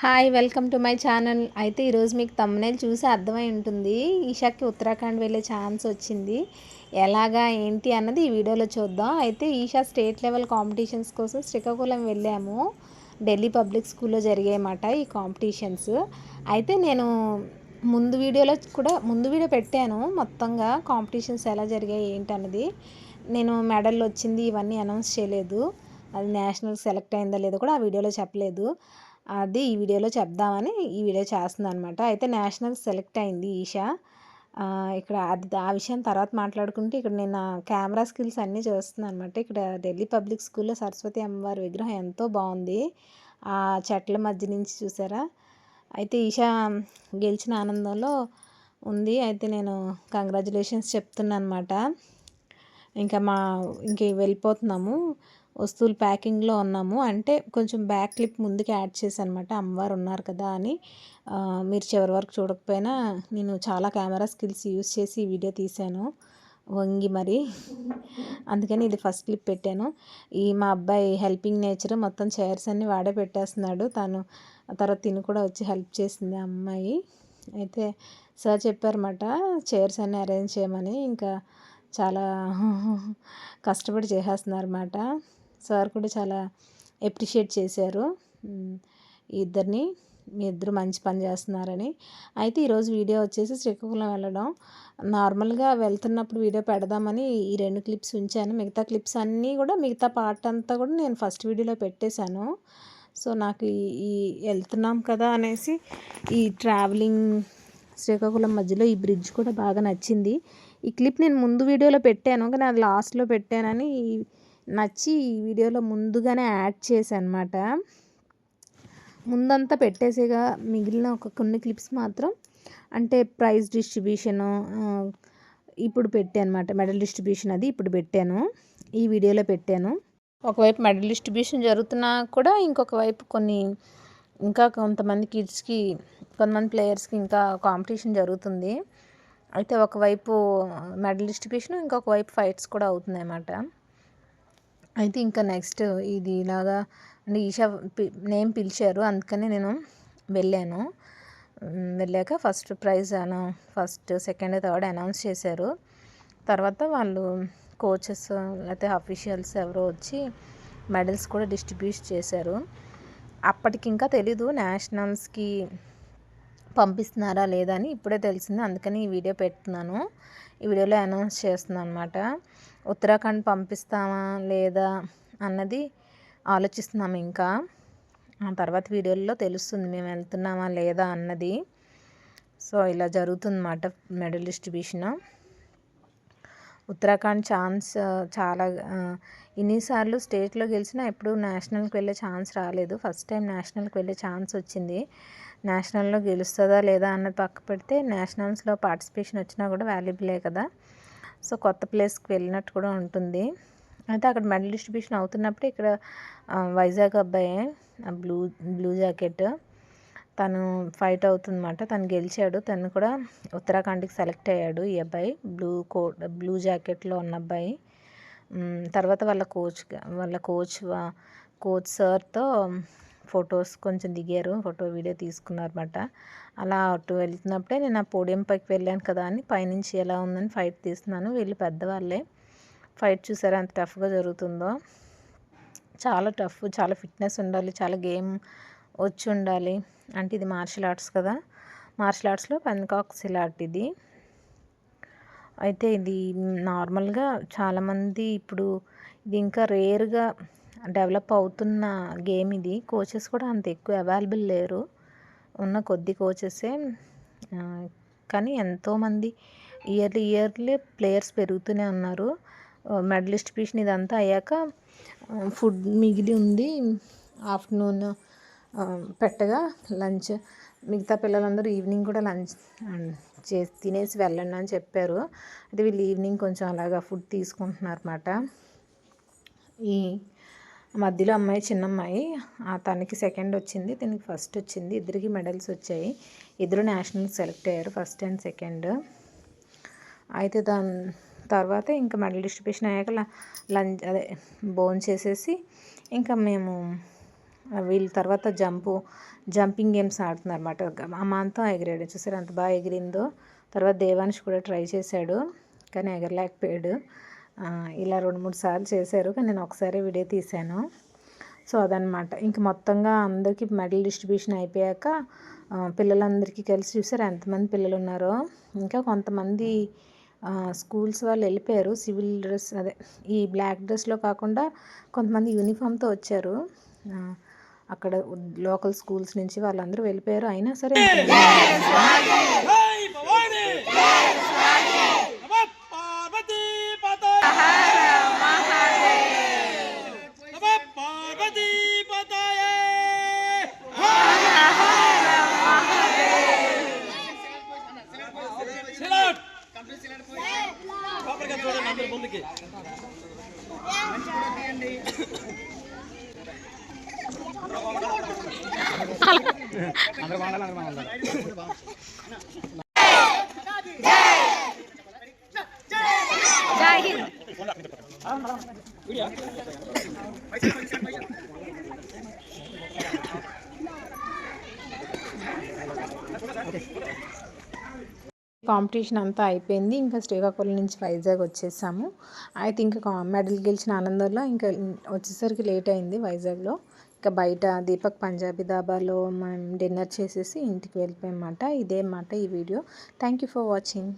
Hi welcome to my channel. అయితే ఈరోజు మీకు థంబ్‌నెయిల్ చూసి అర్థమై ఉంటుంది. ఈషాకి ఉత్తరాఖండ్ వెళ్ళే ఛాన్స్ వచ్చింది. ఎలాగా ఏంటి అన్నది ఈ వీడియోలో చూద్దాం. అయితే ఈషా స్టేట్ లెవెల్ కాంపిటీషన్స్ కోసం శ్రీకాకుళం వెళ్ళాము. ఢిల్లీ పబ్లిక్ స్కూల్లో జరిగాయన్నమాట ఈ కాంపిటీషన్స్. అయితే నేను ముందు వీడియో పెట్టాను మొత్తంగా కాంపిటీషన్స్ ఎలా జరిగాయి ఏంటి అన్నది. నేను మెడల్ వచ్చింది ఇవన్నీ అనౌన్స్ చేయలేదు. అది నేషనల్ సెలెక్ట్ అయిందా లేదో కూడా ఆ వీడియోలో చెప్పలేదు. అది ఈ వీడియోలో చెప్దామని ఈ వీడియో చేస్తున్నాను అనమాట. అయితే నేషనల్ సెలెక్ట్ అయింది ఈషా. ఇక్కడ ఆ విషయం తర్వాత మాట్లాడుకుంటే ఇక్కడ నేను నా కెమెరా స్కిల్స్ అన్నీ చూస్తున్నాను అనమాట. ఇక్కడ ఢిల్లీ పబ్లిక్ స్కూల్లో సరస్వతి అమ్మవారి విగ్రహం ఎంతో బాగుంది. ఆ చెట్ల మధ్య నుంచి చూసారా. అయితే ఈషా గెలిచిన ఆనందంలో ఉంది. అయితే నేను కంగ్రాచులేషన్స్ చెప్తున్నాను అనమాట. ఇంక వెళ్ళిపోతున్నాము. వస్తువులు ప్యాకింగ్లో ఉన్నాము. అంటే కొంచెం బ్యాక్ క్లిప్ ముందుకి యాడ్ చేశానమాట. అమ్మవారు ఉన్నారు కదా అని. మీరు చివరి వరకు చూడకపోయినా నేను చాలా కెమెరా స్కిల్స్ యూస్ చేసి ఈ వీడియో తీశాను వంగి మరి. అందుకని ఇది ఫస్ట్ క్లిప్ పెట్టాను. మా అబ్బాయి హెల్పింగ్ నేచర్ మొత్తం చైర్స్ అన్నీ వాడే పెట్టేస్తున్నాడు. తర్వాత తిని కూడా వచ్చి హెల్ప్ చేసింది ఆ అమ్మాయి. అయితే సార్ చెప్పారన్నమాట చైర్స్ అన్నీ అరేంజ్ చేయమని. ఇంకా చాలా కష్టపడి చేసేస్తున్నారన్నమాట. సార్ కూడా చాలా అప్రిషియేట్ చేశారు ఇద్దరిని. మీ ఇద్దరు మంచి పని చేస్తున్నారని. అయితే ఈరోజు వీడియో వచ్చేసి శ్రీకాకుళం వెళ్ళడం. నార్మల్గా వెళ్తున్నప్పుడు వీడియో పెడదామని ఈ 2 క్లిప్స్ ఉంచాను. మిగతా క్లిప్స్ అన్నీ కూడా మిగతా పార్ట్ అంతా కూడా నేను ఫస్ట్ వీడియోలో పెట్టేశాను. సో నాకు ఈ వెళ్తున్నాం కదా అనేసి ఈ ట్రావెలింగ్ శ్రీకాకుళం మధ్యలో ఈ బ్రిడ్జ్ కూడా బాగా నచ్చింది. ఈ క్లిప్ నేను ముందు వీడియోలో పెట్టాను కానీ అది లాస్ట్లో పెట్టానని నచ్చి ఈ వీడియోలో ముందుగానే యాడ్ చేశాను అనమాట. ముందంతా పెట్టేసేగా మిగిలిన కొన్ని క్లిప్స్ మాత్రం అంటే ప్రైజ్ డిస్ట్రిబ్యూషను ఇప్పుడు పెట్టాను అనమాట. మెడల్ డిస్ట్రిబ్యూషన్ అది ఇప్పుడు పెట్టాను, ఈ వీడియోలో పెట్టాను. ఒకవైపు మెడల్ డిస్ట్రిబ్యూషన్ జరుగుతున్నా కూడా ఇంకొక వైపు ఇంకా కొంతమంది కిడ్స్కి కొంతమంది ప్లేయర్స్కి ఇంకా కాంపిటీషన్ జరుగుతుంది. అయితే ఒకవైపు మెడల్ డిస్ట్రిబ్యూషన్ ఇంకొక వైపు ఫైట్స్ కూడా అవుతున్నాయి అన్నమాట. అయితే ఇంకా నెక్స్ట్ ఇది ఇలాగా అంటే ఈషా నేమ్ పిలిచారు, అందుకని నేను వెళ్ళాను. వెళ్ళాక first prize first second third announce చేశారు. తర్వాత వాళ్ళు కోచెస్ లేకపోతే అఫీషియల్స్ ఎవరో వచ్చి మెడల్స్ కూడా డిస్ట్రిబ్యూట్ చేశారు. అప్పటికి ఇంకా తెలీదు నేషనల్స్కి పంపిస్తున్నారా లేదా అని, ఇప్పుడే తెలిసింది. అందుకని ఈ వీడియో పెడుతున్నాను. ఈ వీడియోలో అనౌన్స్ చేస్తున్నాను అనమాట. ఉత్తరాఖండ్ పంపిస్తామా లేదా అన్నది ఆలోచిస్తున్నాము. ఇంకా ఆ తర్వాత వీడియోల్లో తెలుస్తుంది మేము వెళ్తున్నామా లేదా అన్నది. సో ఇలా జరుగుతుందన్నమాట మెడల్ డిస్ట్రిబ్యూషన్. ఉత్తరాఖండ్ ఛాన్స్ చాలా ఇన్నిసార్లు స్టేట్లో గెలిచినా ఎప్పుడు నేషనల్కి వెళ్ళే ఛాన్స్ రాలేదు. ఫస్ట్ టైం నేషనల్కి వెళ్ళే ఛాన్స్ వచ్చింది. నేషనల్లో గెలుస్తుందా లేదా అన్నది పక్క పెడితే నేషనల్స్లో పార్టిసిపేషన్ వచ్చినా కూడా వాల్యుబులే కదా. సో కొత్త ప్లేస్కి వెళ్ళినట్టు కూడా ఉంటుంది. అయితే అక్కడ మెడల్ డిస్ట్రిబ్యూషన్ అవుతున్నప్పుడు ఇక్కడ వైజాగ్ అబ్బాయి బ్లూ జాకెట్ తను ఫైట్ అవుతుందన్నమాట. తను గెలిచాడు. తను కూడా ఉత్తరాఖండ్కి సెలెక్ట్ అయ్యాడు. ఈ అబ్బాయి బ్లూ జాకెట్లో ఉన్న అబ్బాయి. తర్వాత వాళ్ళ కోచ్ సార్తో ఫొటోస్ కొంచెం దిగారు, ఫోటో వీడియో తీసుకున్నారన్నమాట. అలా అటు వెళ్తున్నప్పుడే నేను ఆ పోడియం పైకి వెళ్ళాను కదా అని పైనుంచి ఎలా ఉందని ఫైట్ తీస్తున్నాను. వీళ్ళు పెద్దవాళ్ళే. ఫైట్ చూసారా ఎంత టఫ్గా జరుగుతుందో. చాలా టఫ్, చాలా ఫిట్నెస్ ఉండాలి, చాలా గేమ్ వచ్చి ఉండాలి. అంటే ఇది మార్షల్ ఆర్ట్స్ కదా. మార్షల్ ఆర్ట్స్లో పెన్కాక్ సిలాట్ ఇది. అయితే ఇది నార్మల్గా చాలామంది ఇప్పుడు ఇది ఇంకా రేర్గా డెవలప్ అవుతున్న గేమ్ ఇది. కోచెస్ కూడా అంత ఎక్కువ అవైలబుల్ లేరు, ఉన్న కొద్ది కోచెసే. కానీ ఎంతోమంది ఇయర్లీ ప్లేయర్స్ పెరుగుతూనే ఉన్నారు. మెడల్ డిస్ట్రిబ్యూషన్ ఇదంతా అయ్యాక ఫుడ్ మిగిలి ఉంది. ఆఫ్టర్నూన్ పెట్టగా లంచ్ మిగతా పిల్లలందరూ ఈవినింగ్ కూడా లంచ్ తినేసి వెళ్ళండి అని చెప్పారు. అయితే వీళ్ళు ఈవినింగ్ కొంచెం అలాగా ఫుడ్ తీసుకుంటున్నారు అన్నమాట. ఈ మధ్యలో అమ్మాయి చిన్న అమ్మాయి తనకి సెకండ్ వచ్చింది, దీనికి ఫస్ట్ వచ్చింది. ఇద్దరికి మెడల్స్ వచ్చాయి. ఇద్దరు నేషనల్ సెలెక్ట్ అయ్యారు, ఫస్ట్ అండ్ సెకండ్. అయితే దాని తర్వాత ఇంకా మెడల్ డిస్ట్రిబ్యూషన్ అయ్యాక లంచ్ భోజనం చేసేసి ఇంకా మేము వీళ్ళు తర్వాత జంపింగ్ గేమ్స్ ఆడుతున్నారన్నమాట. అమాంతం ఎగిరాడు. చూసారు ఎంత బాగా ఎగిరిందో. తర్వాత దేవాన్ష్ కూడా ట్రై చేశాడు కానీ ఎగరలేకపోయాడు. ఇలా 2-3 సార్లు చేశారు కానీ నేను ఒకసారి వీడియో తీశాను. సో అదనమాట. ఇంక మొత్తంగా అందరికీ మెడల్ డిస్ట్రిబ్యూషన్ అయిపోయాక పిల్లలందరికీ కలిసి చూసారు ఎంతమంది పిల్లలు ఉన్నారో. ఇంకా కొంతమంది స్కూల్స్ వాళ్ళు వెళ్ళిపోయారు. సివిల్ డ్రెస్ అదే ఈ బ్లాక్ డ్రెస్లో కాకుండా కొంతమంది యూనిఫామ్తో వచ్చారు. అక్కడ లోకల్ స్కూల్స్ నుంచి వాళ్ళందరూ వెళ్ళిపోయారు. అయినా సరే కాంపిటీషన్ అంతా అయిపోయింది. ఇంకా శ్రీకాకుళం నుంచి వైజాగ్ వచ్చేసాము. అయితే ఇంకా మెడల్ గెలిచిన ఆనందంలో ఇంకా వచ్చేసరికి లేట్ అయింది వైజాగ్లో. ఇంకా బయట దీపక్ పంజాబీ ధాబాలో మనం డిన్నర్ చేసేసి ఇంటికి వెళ్ళిపోయామన్నమాట. ఇదే మాట ఈ video. Thank you for watching.